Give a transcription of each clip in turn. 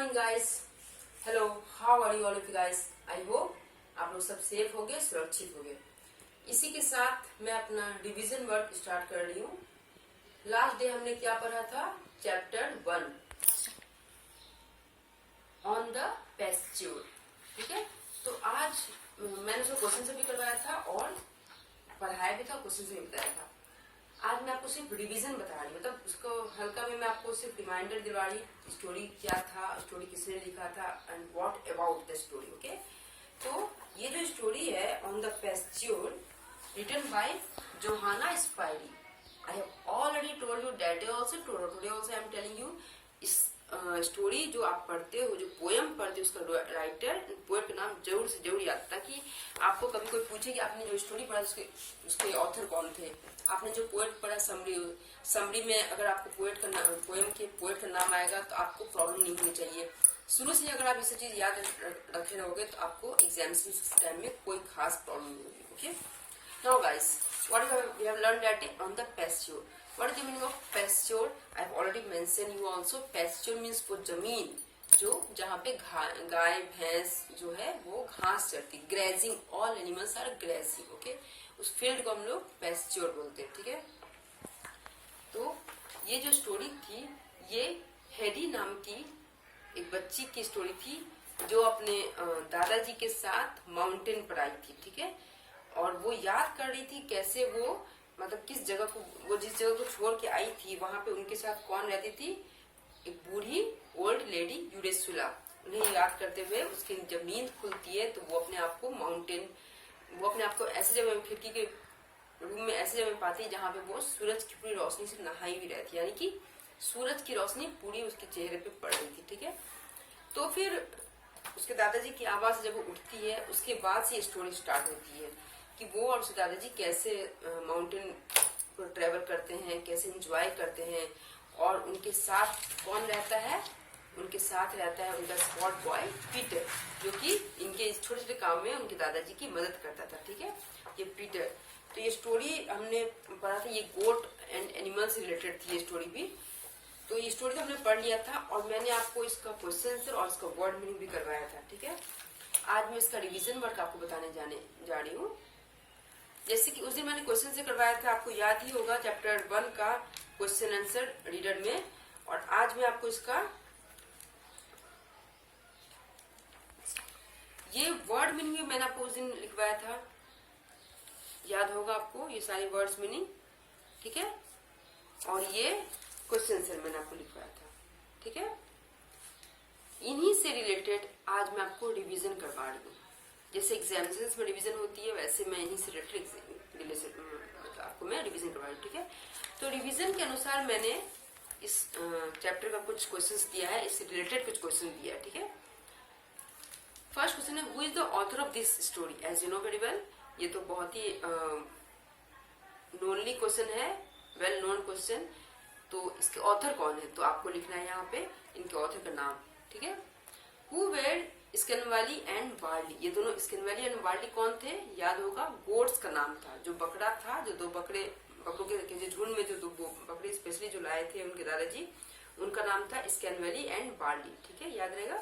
Morning guys, hello, how are you all of you guys. I hope आप लोग सब safe हो गए, सुरक्षित हो गए। इसी के साथ मैं अपना रिवीजन वर्क स्टार्ट कर रही हूँ। लास्ट डे हमने क्या पढ़ा था? Chapter 1 on the pasture. ठीक है, तो आज मैंने उसको क्वेश्चन से भी करवाया था और पढ़ाया भी था, क्वेश्चन से भी बताया था। आज मैं आपको सिर्फ रिवीजन बता रही हूँ, मतलब उसको हल्का में मैं आपको सिर्फ रिमाइंडर दिला रही, स्टोरी क्या था, स्टोरी किसने लिखा था and what about the story. Okay, तो ये जो स्टोरी है on the pasture written by Johanna Spyri. I have already told you that day also, today also I am telling you. इस स्टोरी जो आप पढ़ते हो, जो पोएम पढ़ते हो, उसका राइटर पोएट का नाम जरूर से जरूर याद, ताकि आपको कभी कोई पूछे कि आपने जो स्टोरी पढ़ा उसके ऑथर कौन थे, आपने जो पोएट पढ़ा समरी में अगर आपको पोएट का नाम आएगा तो आपको प्रॉब्लम नहीं होनी चाहिए। शुरू से अगर आप ये सब चीज याद रखे रहोगे तो आपको एग्जामिनेशन टाइम में कोई खास प्रॉब्लम नहीं होगी। Okay, now guys, what we have learned that on the pasture. What is the meaning of pasture? I have already mentioned you also. Pasture means वो जमीन जो जहाँ पे गाय भैंस जो है वो घास चरती, grazing, all animals are grazing. Okay, उस फील्ड को हम लोग पेस्ट्योर बोलते हैं। ठीक है, तो ये जो स्टोरी थी ये हेडी नाम की एक बच्ची की स्टोरी थी जो अपने दादाजी के साथ माउंटेन पर आई थी। ठीक है, और वो याद कर रही थी कैसे वो, मतलब किस जगह को, वो जिस जगह को छोड़ के आई थी वहां पे उनके साथ कौन रहती थी, एक बूढ़ी ओल्ड लेडी यूरेसुला। उन्हें याद करते हुए उसकी जब नींद खुलती है तो वो अपने आप को ऐसे जगह, खिड़की के रूम में ऐसे जगह पाती है जहाँ पे वो सूरज की पूरी रोशनी से नहाई हुई रहती है, यानी कि सूरज की रोशनी पूरी उसके चेहरे पे पड़ रही थी। ठीक है, तो फिर उसके दादाजी की आवाज से जब वो उठती है उसके बाद से स्टोरी स्टार्ट होती है कि वो और उसके दादाजी कैसे माउंटेन पर ट्रेवल करते हैं, कैसे एंजॉय करते हैं, और उनके साथ कौन रहता है, उनके साथ रहता है उनका स्पॉट बॉय पीटर, जो कि इनके छोटे छोटे काम में उनके दादाजी की मदद करता था। ठीक है, ये पीटर। तो ये स्टोरी हमने पढ़ा था, ये गोट एंड एनिमल से रिलेटेड थी ये स्टोरी भी। तो ये स्टोरी तो हमने पढ़ लिया था और मैंने आपको इसका क्वेश्चन आंसर और इसका वर्ड मीनिंग भी करवाया था। ठीक है, आज मैं इसका रिवीजन वर्क आपको बताने जा रही हूँ। जैसे कि उस दिन मैंने क्वेश्चन से करवाया था, आपको याद ही होगा, चैप्टर 1 का क्वेश्चन आंसर रीडर में, और आज मैं आपको इसका ये वर्ड मीनिंग भी मैंने आपको उस दिन लिखवाया था, याद होगा आपको ये सारी वर्ड्स मीनिंग। ठीक है, और ये क्वेश्चन आंसर मैंने आपको लिखवाया था। ठीक है, इन्हीं से रिलेटेड आज मैं आपको रिवीजन करवा रही हूँ। जैसे एग्जामिनेशंस में रिवीजन होती है वैसे मैं इन्हीं से रिलेटेड आपको मैं रिवीजन करवा रही हूँ। ठीक है, तो रिवीजन के अनुसार मैंने इस चैप्टर का कुछ क्वेश्चंस दिया है, इससे रिलेटेड कुछ क्वेश्चन दिया है। ठीक है, फर्स्ट क्वेश्चन है, who is the author of this story? As you know very well, ये तो बहुत ही नोनली क्वेश्चन है, वेल नोन क्वेश्चन। तो इसके ऑथर कौन है, तो आपको लिखना है यहाँ पे इनके ऑथर का नाम। ठीक है, हु वेर स्कैनवाली एंड वार्ली, ये दोनों स्कैनवाली एंड वार्ली कौन थे, याद होगा, गोट्स का नाम था। जो बकरा था, जो दो बकरों के झुंड में जो दो बकरे स्पेशली जो लाए थे उनके दादाजी, उनका नाम था स्कैनवाली एंड वार्ली। ठीक है, याद रहेगा।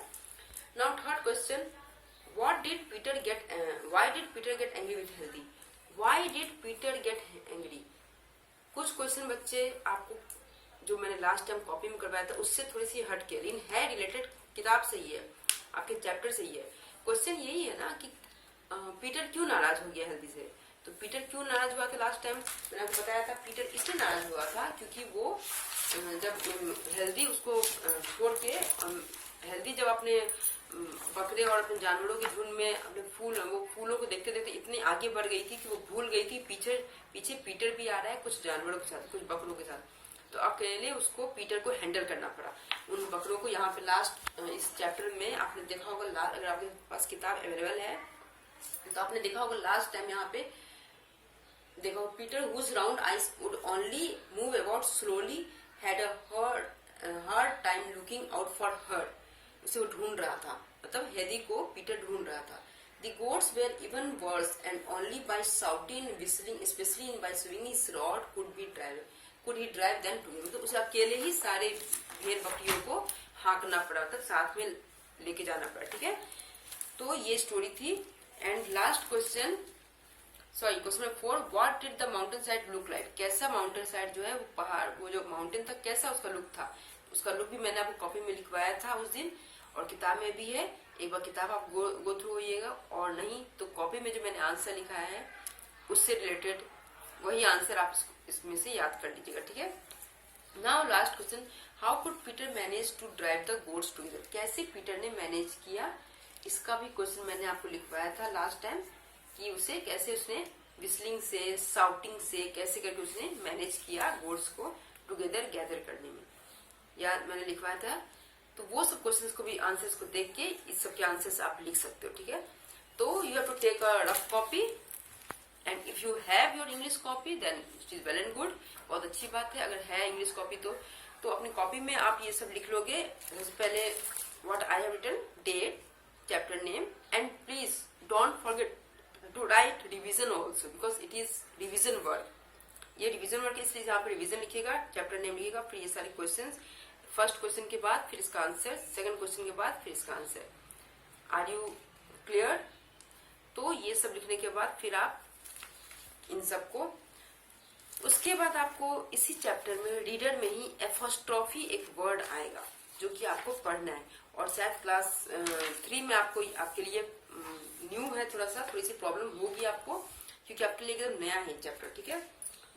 Now third question, why did Peter get angry with Healthy? Why did Peter get angry? कुछ क्वेश्चन बच्चे आपको जो मैंने लास्ट टाइम कॉपी में करवाया था उससे थोड़ी सी हट के, लेकिन है रिलेटेड, किताब से ही है, आपके चैप्टर से ही है। क्वेश्चन यही है ना कि पीटर क्यों नाराज हो गया हेल्दी से। तो पीटर क्यों नाराज हुआ था, लास्ट टाइम मैंने आपको बताया था, पीटर इसलिए नाराज हुआ था क्योंकि वो जब हेल्दी उसको छोड़ के, हेल्दी जब अपने बकरे और अपने जानवरों के झुंड में अपने फूलों को देखते देखते इतनी आगे बढ़ गई थी कि वो भूल गई थी पीछे पीटर भी आ रहा है, कुछ जानवरों के साथ, कुछ बकरों के साथ। तो अकेले उसको पीटर को हैंडल करना पड़ा उन बकरों को। यहाँ पे लास्ट इस चैप्टर में आपने देखा होगा, अगर आपके पास किताब अवेलेबल है तो आपने देखा होगा लास्ट टाइम यहाँ पे देखो, Peter whose round eyes would only move about slowly had a hard time looking out for her. उसे वो ढूंढ रहा था, मतलब हेदी को पीटर ढूंढ रहा था। The goats were even worse, and only by shouting and whistling, especially by swinging his rod, could he drive them to him. तो उसे अकेले ही सारे भेड़ बकरियों को हाँकना पड़ा, मतलब साथ में लेके जाना पड़ा, ठीक है। तो ये स्टोरी थी। And last question, sorry question number 4, what did the mountain side look like. कैसा माउंटेन साइड जो है वो पहाड़, वो जो माउंटेन था कैसा उसका लुक था। उसका लुक भी मैंने आपको कॉपी में लिखवाया था उस दिन, और किताब में भी है। एक बार किताब आप गो थ्रू होइएगा, और नहीं तो कॉपी में जो मैंने आंसर लिखा है उससे रिलेटेड वही आंसर आप इसमें से याद कर लीजिएगा, ठीक है। Now last question, how could Peter manage to drive the goats together. कैसे पीटर ने मैनेज किया, इसका भी क्वेश्चन मैंने आपको लिखवाया था लास्ट टाइम, कि उसे कैसे उसने विस्लिंग से, साउटिंग से, कैसे करके उसने मैनेज किया गोट्स को टुगेदर गैदर करने में, याद मैंने लिखवाया था। तो वो सब क्वेश्चंस को भी आंसर्स को देख के इस सब के आंसर्स आप लिख सकते हो, ठीक है। तो you have to take a rough copy, and if you have your English copy then it is well and good, बहुत अच्छी बात है। अगर है इंग्लिश कॉपी तो अपनी कॉपी में आप ये सब लिख लोगे। सबसे पहले what I have written, date, chapter name, and please don't forget to write revision also, because it is revision word. ये रिविजन वर्ड के इसलिए यहाँ पे रिविजन लिखिएगा, चैप्टर नेम लिखिएगा, फिर ये सारे क्वेश्चन, फर्स्ट क्वेश्चन के बाद फिर इसका आंसर, सेकंड क्वेश्चन के बाद फिर इसका आंसर। Are you clear? तो ये सब लिखने के बाद फिर आप इन सबको, उसके बाद आपको इसी चैप्टर में रीडर में ही एपोस्ट्रोफी एक वर्ड आएगा जो कि आपको पढ़ना है, और शायद क्लास 3 में आपको, आपके लिए न्यू है, थोड़ा सा थोड़ी सी प्रॉब्लम होगी आपको, क्योंकि आपके लिए एकदम नया है चैप्टर, ठीक है।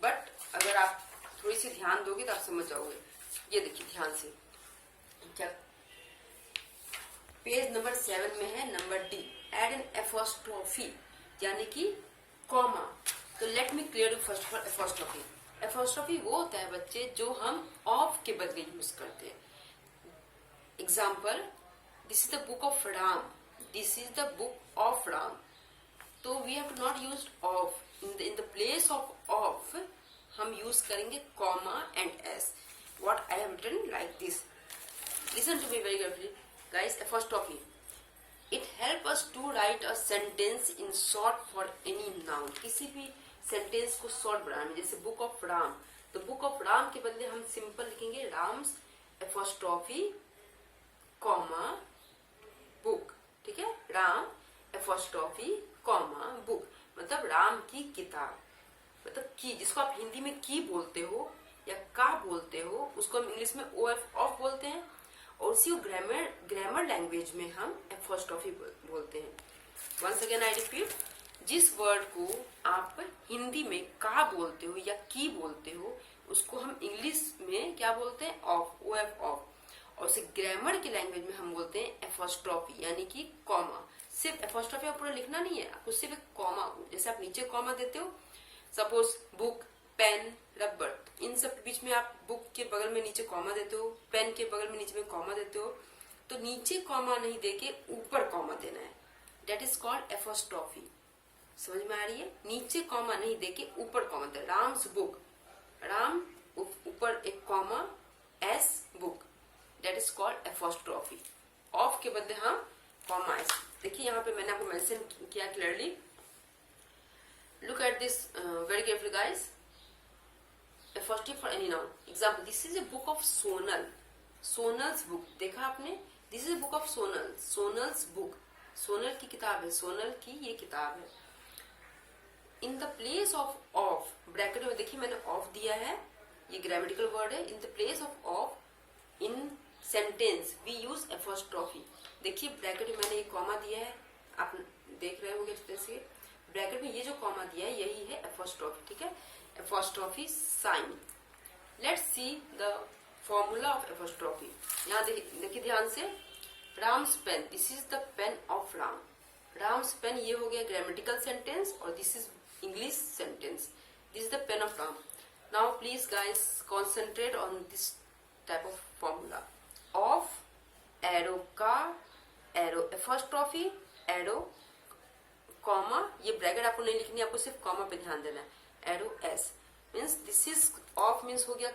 बट अगर आप थोड़ी सी ध्यान दोगे तो आप समझ जाओगे। ये देखिए ध्यान से, क्या पेज नंबर 7 में है, number D, add an apostrophe यानी कि कॉमा। तो let me clear first for apostrophe. Apostrophe वो होता है बच्चे जो हम ऑफ के बदले यूज करते हैं। Example, this is the book of Ram, this is the book of Ram. तो we have to not use of, in the place of of हम यूज करेंगे comma and S. What I have written like this, listen to me very carefully guys. Apostrophe, it help us to write a sentence in short for any noun. किसी भी sentence को short बनाने में, जैसे book of Ram, तो book of Ram के बदले हम सिंपल लिखेंगे राम्स एपोस्ट्रोफी कॉमा बुक, ठीक है। राम एपोस्ट्रोफी कॉमा बुक, मतलब राम की किताब, मतलब की, जिसको आप हिंदी में की बोलते हो या का बोलते हो, उसको हम इंग्लिश में ओएफ ऑफ बोलते हैं, और उसी ग्रामर लैंग्वेज में हम एपोस्ट्रोफी बोलते हैं। वंस अगेन आई रिपीट, जिस वर्ड को आप हिंदी में का बोलते हो या की बोलते हो, उसको हम इंग्लिश में क्या बोलते हैं, ऑफ, ओएफ ऑफ, और उसे ग्रामर की लैंग्वेज में हम बोलते हैं एपोस्ट्रोफी यानी कि कॉमा। सिर्फ एपोस्ट्रोफी आप पूरा लिखना नहीं है, आपको सिर्फ एक कॉमा, जैसे आप नीचे कॉमा देते हो, सपोज बुक, पेन, रबर, इन सब के बीच में आप बुक के बगल में नीचे कॉमा देते हो, पेन के बगल में नीचे में कॉमा देते हो, तो नीचे कॉमा नहीं देके ऊपर कॉमा देना है, डेट इज कॉल्ड एपोस्ट्रोफी। समझ में आ रही है? नीचे कॉमा नहीं देके ऊपर कॉमा दे, राम्स बुक, राम ऊपर एक comma, S book, that is called apostrophe. Of के बदले हम कॉमा एस। देखिए यहाँ पे मैंने आपको मेंशन किया clearly, look at this very carefully guys. Apostrophe for any noun, example, this is a book of Sonal, Sonal's book, देखा आपने, this is a book of Sonal, Sonal's book, Sonal की किताब है, सोनल की ये किताब है। In the place of bracket में देखिए मैंने ऑफ दिया है, ये ग्रामेटिकल वर्ड है। In the place of in sentence we use apostrophe. देखिए ब्रैकेट में मैंने ये कॉमा दिया है, आप देख रहे होंगे जैसे ब्रैकेट में ये जो कॉमा दिया है यही है एपोस्ट्रोफी, ठीक है। Apostrophe sign. Let's see the formula of apostrophe. यहाँ देखिए ध्यान से, Ram's pen, this is the pen of Ram, Ram's pen ये हो गया ग्रामेटिकल सेंटेंस, और this is English sentence, this is the pen of Ram. Now please guys concentrate on this type of formula. Of, arrow का, arrow apostrophe, arrow comma, ये bracket आपको नहीं लिखनी, आपको सिर्फ कॉमा पे ध्यान देना है, arrow S, means this is of, means हो गया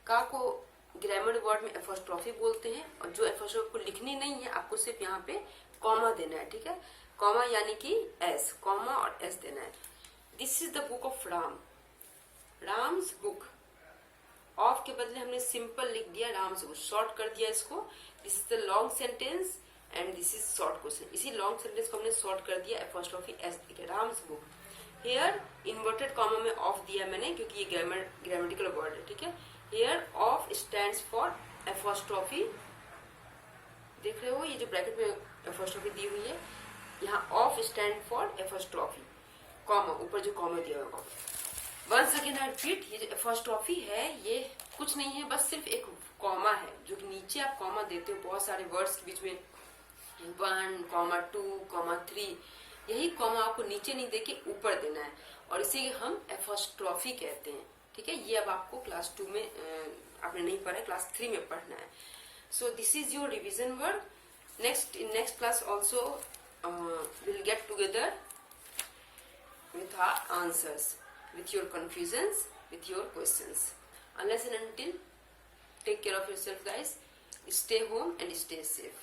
का को ग्रामर वर्ड में एपोस्ट्रोफी बोलते हैं, और जो एपोस्ट्रोफी को लिखनी नहीं है आपको सिर्फ यहाँ पे कॉमा देना है, ठीक है। कॉमा यानी कि एस, कॉमा और एस देना है। This is the book of Ram, Ram's book, of के बदले हमने सिंपल लिख दिया, आराम से शॉर्ट कर दिया इसको. This is the long sentence and this is short question. इसी लॉन्ग सेंटेंस को हमने शॉर्ट कर दिया एपोस्ट्रोफी एस दिया, आराम से बुक. हेयर इन्वर्टेड कॉमा में ऑफ दिया मैंने क्योंकि ये ग्रामेटिकल वर्ड है. ठीक है. Here of stands for apostrophe. देख रहे हो ये जो ब्रैकेट में एपोस्ट्रोफी दी हुई है, यहाँ of stand for apostrophe, comma ऊपर जो कॉमा दिया हुआ comma. Once again I repeat, ये जो एपोस्ट्रोफी है ये कुछ नहीं है, बस सिर्फ एक कॉमा है जो कि नीचे आप कॉमा देते हो बहुत सारे वर्ड्स के बीच में, 1, 2, 3. यही कॉमा आपको नीचे नहीं देके ऊपर देना है और इसी हम एपोस्ट्रोफी कहते हैं. ठीक है. ये अब आपको क्लास 2 में आपने नहीं पढ़ा है, क्लास 3 में पढ़ना है. So this is your revision work. In next class also we'll get together with our answers, with your confusions, with your questions. Unless and until, take care of yourself guys. Stay home and stay safe.